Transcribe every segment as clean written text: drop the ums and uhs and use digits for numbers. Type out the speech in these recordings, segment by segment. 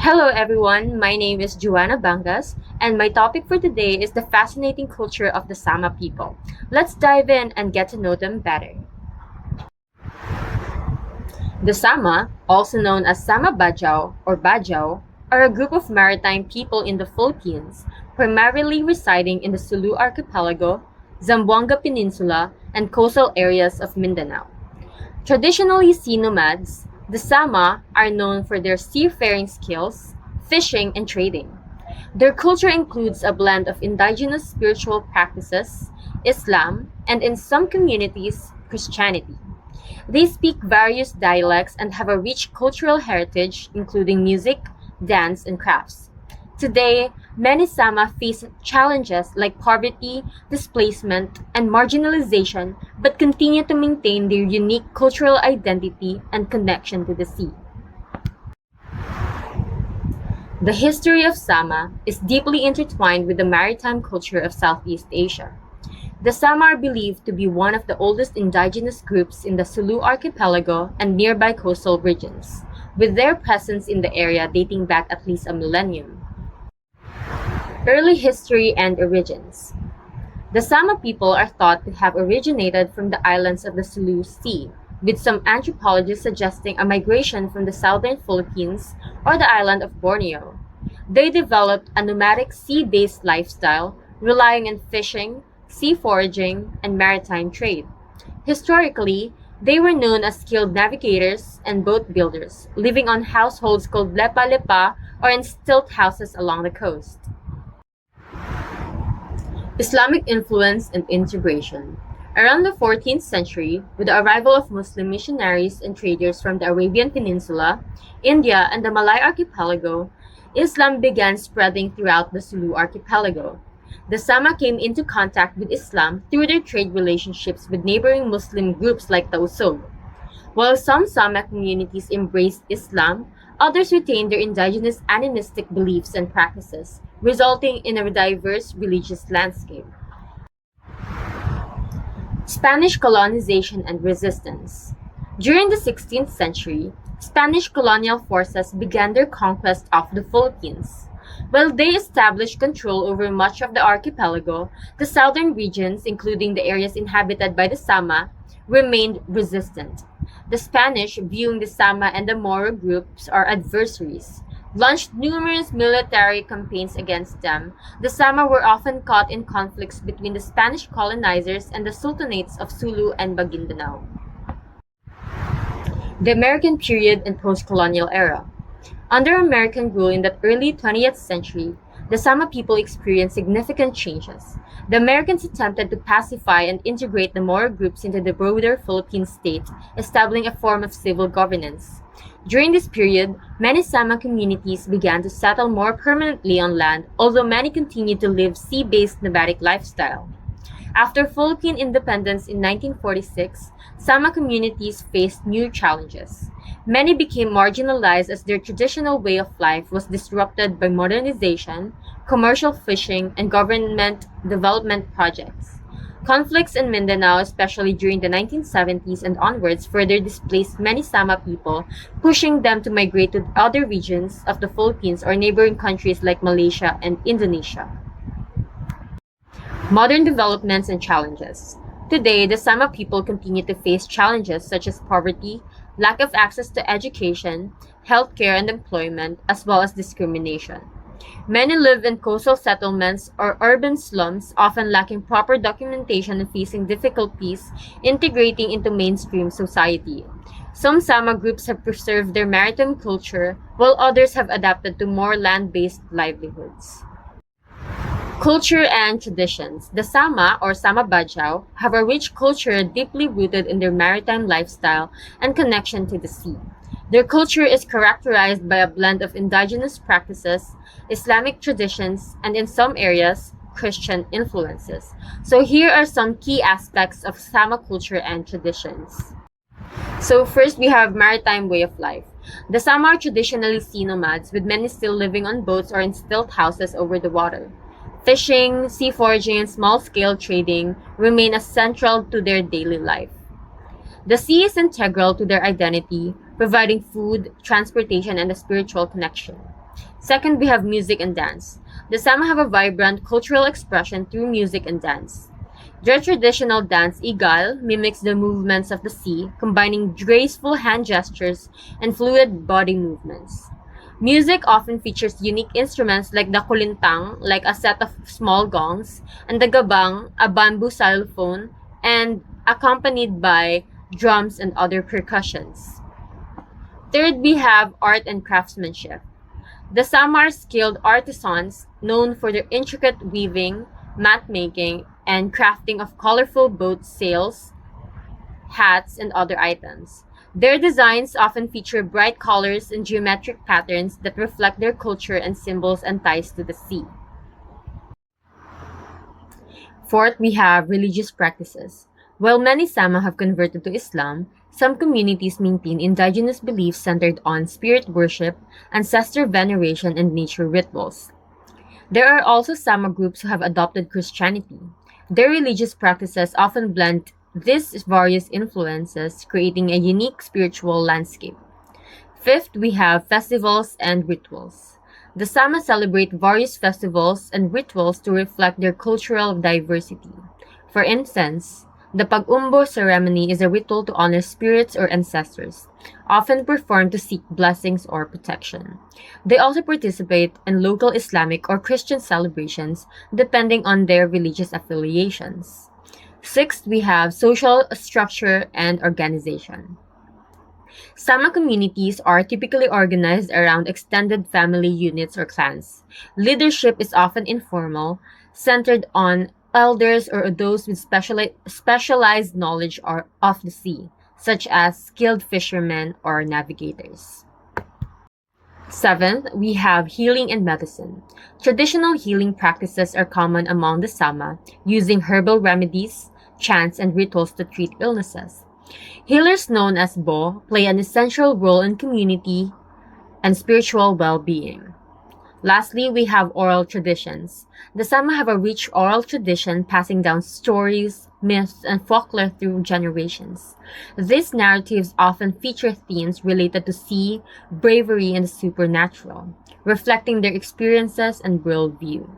Hello everyone, my name is Joanna Bangas, and my topic for today is the fascinating culture of the Sama people. Let's dive in and get to know them better. The Sama, also known as Sama Bajau or Bajau, are a group of maritime people in the Philippines, primarily residing in the Sulu Archipelago, Zamboanga Peninsula, and coastal areas of Mindanao. Traditionally sea nomads, the Sama are known for their seafaring skills, fishing, and trading. Their culture includes a blend of indigenous spiritual practices, Islam, and in some communities, Christianity. They speak various dialects and have a rich cultural heritage, including music, dance, and crafts. Today, many Sama face challenges like poverty, displacement, and marginalization, but continue to maintain their unique cultural identity and connection to the sea. The history of Sama is deeply intertwined with the maritime culture of Southeast Asia. The Sama are believed to be one of the oldest indigenous groups in the Sulu Archipelago and nearby coastal regions, with their presence in the area dating back at least a millennium. Early history and origins. The Sama people are thought to have originated from the islands of the Sulu Sea, with some anthropologists suggesting a migration from the southern Philippines or the island of Borneo. They developed a nomadic sea-based lifestyle, relying on fishing, sea foraging, and maritime trade. Historically, they were known as skilled navigators and boat builders, living on households called lepa-lepa or in stilt houses along the coast. Islamic influence and integration. Around the 14th century, with the arrival of Muslim missionaries and traders from the Arabian Peninsula, India, and the Malay Archipelago, Islam began spreading throughout the Sulu Archipelago. The Sama came into contact with Islam through their trade relationships with neighboring Muslim groups like the Usog. While some Sama communities embraced Islam, others retained their indigenous animistic beliefs and practices, resulting in a diverse religious landscape. Spanish colonization and resistance. During the 16th century, Spanish colonial forces began their conquest of the Philippines. While they established control over much of the archipelago, the southern regions, including the areas inhabited by the Sama, remained resistant. The Spanish, viewing the Sama and the Moro groups as adversaries, launched numerous military campaigns against them. The Sama were often caught in conflicts between the Spanish colonizers and the sultanates of Sulu and Maguindanao. The American period and post-colonial era. Under American rule in the early 20th century, the Sama people experienced significant changes. The Americans attempted to pacify and integrate the Moro groups into the broader Philippine state, establishing a form of civil governance. During this period, many Sama communities began to settle more permanently on land, although many continued to live sea-based nomadic lifestyle. After Philippine independence in 1946, Sama communities faced new challenges. Many became marginalized as their traditional way of life was disrupted by modernization, commercial fishing, and government development projects. Conflicts in Mindanao, especially during the 1970s and onwards, further displaced many Sama people, pushing them to migrate to other regions of the Philippines or neighboring countries like Malaysia and Indonesia. Modern developments and challenges. Today, the Sama people continue to face challenges such as poverty, lack of access to education, healthcare, and employment, as well as discrimination. Many live in coastal settlements or urban slums, often lacking proper documentation and facing difficulties integrating into mainstream society. Some Sama groups have preserved their maritime culture, while others have adapted to more land-based livelihoods. Culture and traditions. The Sama or Sama Bajau have a rich culture deeply rooted in their maritime lifestyle and connection to the sea. Their culture is characterized by a blend of indigenous practices, Islamic traditions, and in some areas, Christian influences. So here are some key aspects of Sama culture and traditions. So first we have maritime way of life. The Sama are traditionally sea nomads, with many still living on boats or in stilt houses over the water. Fishing, sea foraging, and small-scale trading remain as central to their daily life. The sea is integral to their identity, providing food, transportation, and a spiritual connection. Second, we have music and dance. The Sama have a vibrant cultural expression through music and dance. Their traditional dance, Igal, mimics the movements of the sea, combining graceful hand gestures and fluid body movements. Music often features unique instruments like the kulintang, like a set of small gongs, and the gabang, a bamboo xylophone, and accompanied by drums and other percussions. Third, we have art and craftsmanship. The Sama are skilled artisans known for their intricate weaving, mat making, and crafting of colorful boat sails, hats, and other items. Their designs often feature bright colors and geometric patterns that reflect their culture and symbols and ties to the sea. Fourth, we have religious practices. While many Sama have converted to Islam, some communities maintain indigenous beliefs centered on spirit worship, ancestor veneration, and nature rituals. There are also Sama groups who have adopted Christianity. Their religious practices often blend these various influences, creating a unique spiritual landscape. Fifth, we have festivals and rituals. The Sama celebrate various festivals and rituals to reflect their cultural diversity. For instance, the Pag-umbo ceremony is a ritual to honor spirits or ancestors, often performed to seek blessings or protection. They also participate in local Islamic or Christian celebrations depending on their religious affiliations. Sixth, we have social structure and organization. Sama communities are typically organized around extended family units or clans. Leadership is often informal, centered on elders or those with specialized knowledge of the sea, such as skilled fishermen or navigators. Seventh, we have healing and medicine. Traditional healing practices are common among the Sama, using herbal remedies, chants, and rituals to treat illnesses. Healers known as Bo play an essential role in community and spiritual well-being. Lastly, we have oral traditions. The Sama have a rich oral tradition passing down stories, myths, and folklore through generations. These narratives often feature themes related to sea, bravery, and the supernatural, reflecting their experiences and worldview.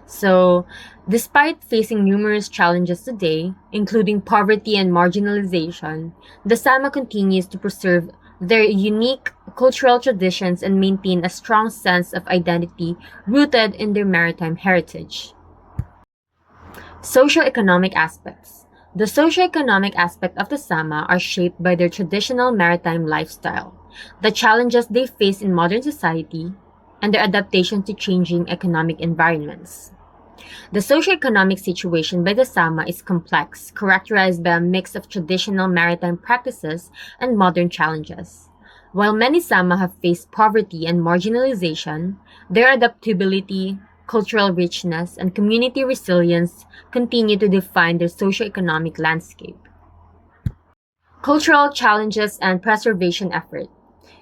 So, despite facing numerous challenges today, including poverty and marginalization, the Sama continues to preserve their unique cultural traditions and maintain a strong sense of identity rooted in their maritime heritage. Socioeconomic aspects. The socioeconomic aspect of the Sama are shaped by their traditional maritime lifestyle, the challenges they face in modern society, and their adaptation to changing economic environments. The socioeconomic situation by the Sama is complex, characterized by a mix of traditional maritime practices and modern challenges. While many Sama have faced poverty and marginalization, their adaptability, cultural richness, and community resilience continue to define their socioeconomic landscape. Cultural challenges and preservation effort.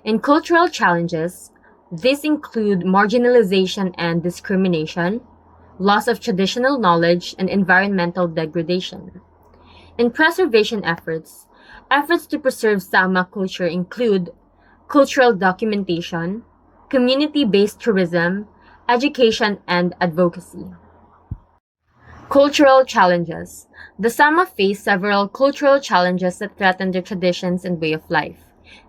In cultural challenges, these include marginalization and discrimination, loss of traditional knowledge, and environmental degradation. In preservation efforts, efforts to preserve Sama culture include cultural documentation, community-based tourism, education, and advocacy. Cultural challenges. The Sama face several cultural challenges that threaten their traditions and way of life.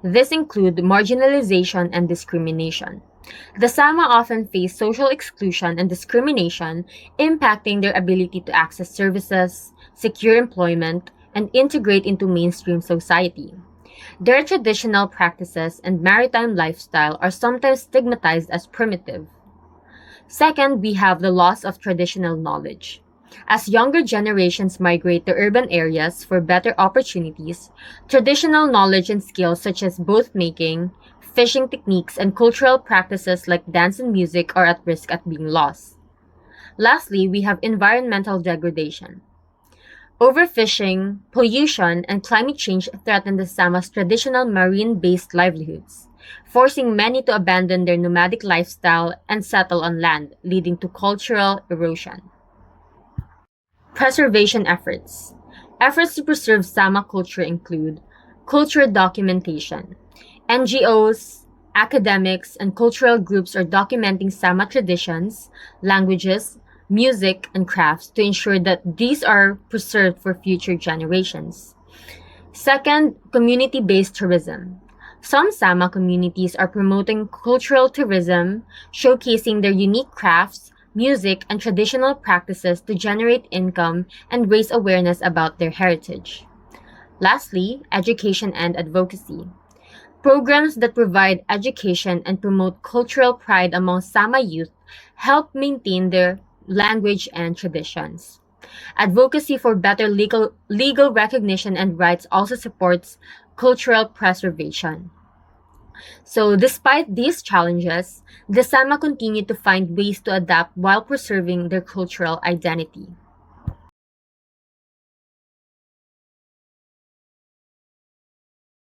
These include marginalization and discrimination. The Sama often face social exclusion and discrimination, impacting their ability to access services, secure employment, and integrate into mainstream society. Their traditional practices and maritime lifestyle are sometimes stigmatized as primitive. Second, we have the loss of traditional knowledge. As younger generations migrate to urban areas for better opportunities, traditional knowledge and skills such as boat making, fishing techniques, and cultural practices like dance and music are at risk at being lost. Lastly, we have environmental degradation. Overfishing, pollution, and climate change threaten the Sama's traditional marine-based livelihoods, forcing many to abandon their nomadic lifestyle and settle on land, leading to cultural erosion. Preservation efforts. Efforts to preserve Sama culture include culture documentation. NGOs, academics, and cultural groups are documenting Sama traditions, languages, music, and crafts to ensure that these are preserved for future generations. Second, community-based tourism. Some Sama communities are promoting cultural tourism, showcasing their unique crafts, music, and traditional practices to generate income and raise awareness about their heritage. Lastly, education and advocacy. Programs that provide education and promote cultural pride among Sama youth help maintain their language and traditions. Advocacy for better legal recognition and rights also supports cultural preservation. So, despite these challenges, the Sama continue to find ways to adapt while preserving their cultural identity.